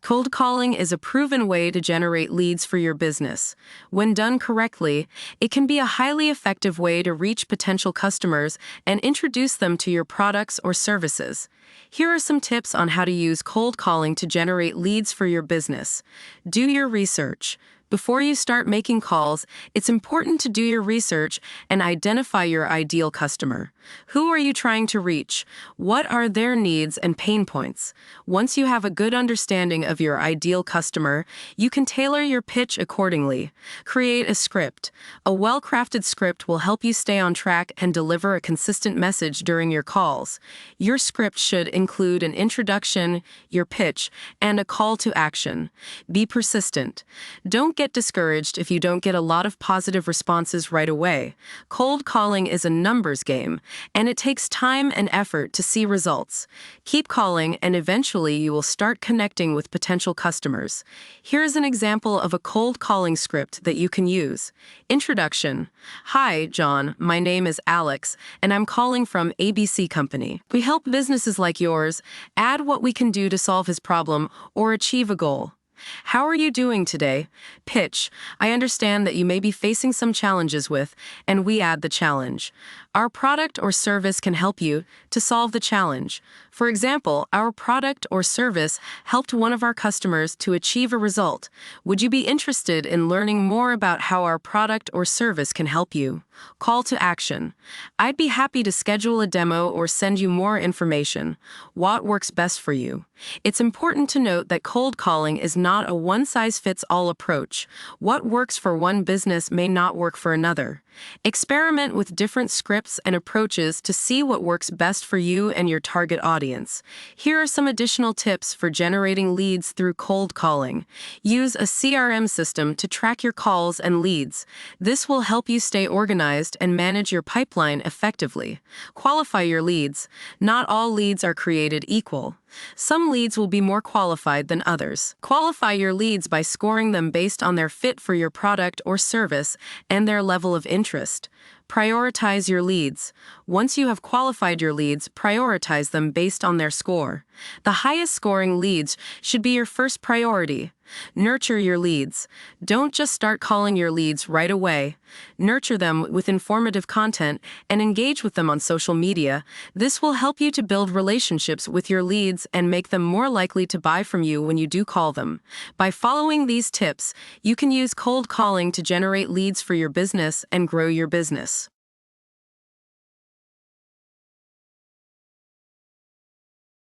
Cold calling is a proven way to generate leads for your business. When done correctly, it can be a highly effective way to reach potential customers and introduce them to your products or services. Here are some tips on how to use cold calling to generate leads for your business. Do your research. Before you start making calls, it's important to do your research and identify your ideal customer. Who are you trying to reach? What are their needs and pain points? Once you have a good understanding of your ideal customer, you can tailor your pitch accordingly. Create a script. A well-crafted script will help you stay on track and deliver a consistent message during your calls. Your script should include an introduction, your pitch, and a call to action. Be persistent. Don't get discouraged if you don't get a lot of positive responses right away. Cold calling is a numbers game, and it takes time and effort to see results. Keep calling, and eventually you will start connecting with potential customers. Here's an example of a cold calling script that you can use. Introduction. Hi, John. My name is Alex, and I'm calling from ABC Company. We help businesses like yours. Add what we can do to solve his problem or achieve a goal. How are you doing today? Pitch. I understand that you may be facing some challenges with, and we add the challenge. Our product or service can help you to solve the challenge. For example, our product or service helped one of our customers to achieve a result. Would you be interested in learning more about how our product or service can help you? Call to action. I'd be happy to schedule a demo or send you more information. What works best for you? It's important to note that cold calling is not a one-size-fits-all approach. What works for one business may not work for another. Experiment with different scripts and approaches to see what works best for you and your target audience. Here are some additional tips for generating leads through cold calling. Use a CRM system to track your calls and leads. This will help you stay organized and manage your pipeline effectively. Qualify your leads. Not all leads are created equal. Some leads will be more qualified than others. Qualify your leads by scoring them based on their fit for your product or service and their level of interest. Prioritize your leads. Once you have qualified your leads, prioritize them based on their score. The highest scoring leads should be your first priority. Nurture your leads. Don't just start calling your leads right away. Nurture them with informative content and engage with them on social media. This will help you to build relationships with your leads and make them more likely to buy from you when you do call them. By following these tips, you can use cold calling to generate leads for your business and grow your business.